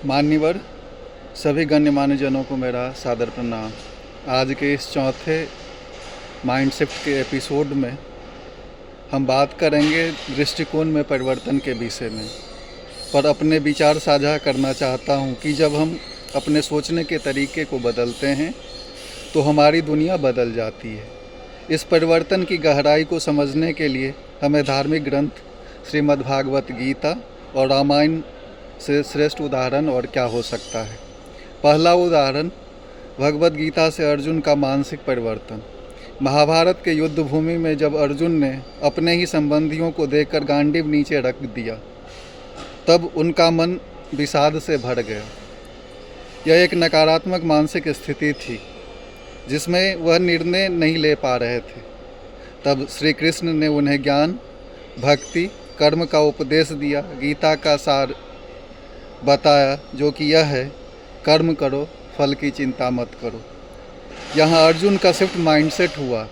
मान्यवर सभी गण्यमान्य जनों को मेरा सादर प्रणाम। आज के इस चौथे माइंड शिफ्ट के एपिसोड में हम बात करेंगे दृष्टिकोण में परिवर्तन के विषय में। पर अपने विचार साझा करना चाहता हूँ कि जब हम अपने सोचने के तरीके को बदलते हैं तो हमारी दुनिया बदल जाती है। इस परिवर्तन की गहराई को समझने के लिए हमें धार्मिक ग्रंथ श्रीमद् भागवत गीता और रामायण से श्रेष्ठ उदाहरण और क्या हो सकता है। पहला उदाहरण भगवत गीता से अर्जुन का मानसिक परिवर्तन। महाभारत के युद्ध भूमि में जब अर्जुन ने अपने ही संबंधियों को देखकर गांडीव नीचे रख दिया तब उनका मन विषाद से भर गया। यह एक नकारात्मक मानसिक स्थिति थी जिसमें वह निर्णय नहीं ले पा रहे थे। तब श्री कृष्ण ने उन्हें ज्ञान, भक्ति, कर्म का उपदेश दिया, गीता का सार बताया जो कि यह है, कर्म करो, फल की चिंता मत करो। यहाँ अर्जुन का शिफ्ट माइंडसेट हुआ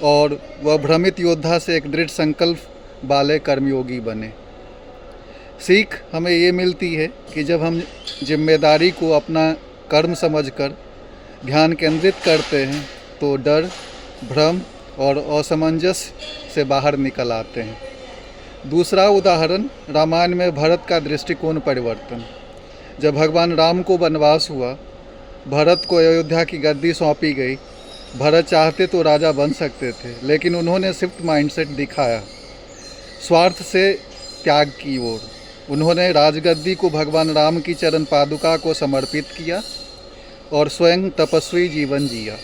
और वह भ्रमित योद्धा से एक दृढ़ संकल्प वाले कर्मयोगी बने। सीख हमें ये मिलती है कि जब हम जिम्मेदारी को अपना कर्म समझकर ध्यान केंद्रित करते हैं तो डर, भ्रम और असमंजस से बाहर निकल आते हैं। दूसरा उदाहरण रामायण में भरत का दृष्टिकोण परिवर्तन। जब भगवान राम को वनवास हुआ, भरत को अयोध्या की गद्दी सौंपी गई। भरत चाहते तो राजा बन सकते थे, लेकिन उन्होंने शिफ्ट माइंडसेट दिखाया, स्वार्थ से त्याग की ओर। उन्होंने राजगद्दी को भगवान राम की चरण पादुका को समर्पित किया और स्वयं तपस्वी जीवन जिया।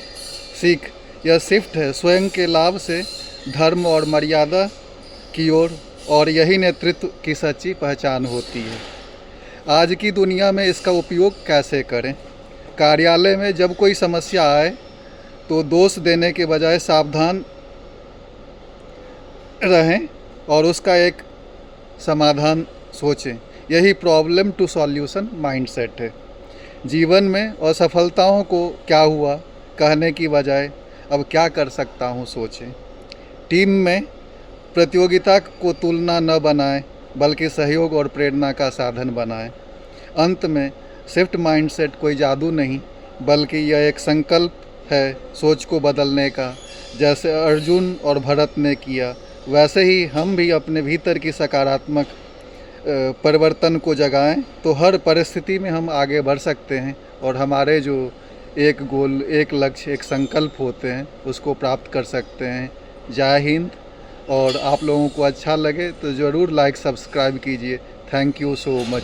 सीख यह शिफ्ट है स्वयं के लाभ से धर्म और मर्यादा की ओर, और यही नेतृत्व की सच्ची पहचान होती है। आज की दुनिया में इसका उपयोग कैसे करें? कार्यालय में जब कोई समस्या आए तो दोष देने के बजाय सावधान रहें और उसका एक समाधान सोचें। यही प्रॉब्लम टू सॉल्यूशन माइंडसेट है। जीवन में असफलताओं को क्या हुआ कहने की बजाय अब क्या कर सकता हूँ सोचें। टीम में प्रतियोगिता को तुलना न बनाएं, बल्कि सहयोग और प्रेरणा का साधन बनाएं। अंत में शिफ्ट माइंडसेट कोई जादू नहीं, बल्कि यह एक संकल्प है सोच को बदलने का। जैसे अर्जुन और भरत ने किया, वैसे ही हम भी अपने भीतर की सकारात्मक परिवर्तन को जगाएं तो हर परिस्थिति में हम आगे बढ़ सकते हैं और हमारे जो एक गोल, एक लक्ष्य, एक संकल्प होते हैं उसको प्राप्त कर सकते हैं। जय हिंद। और आप लोगों को अच्छा लगे तो ज़रूर लाइक, सब्सक्राइब कीजिए। Thank you so much.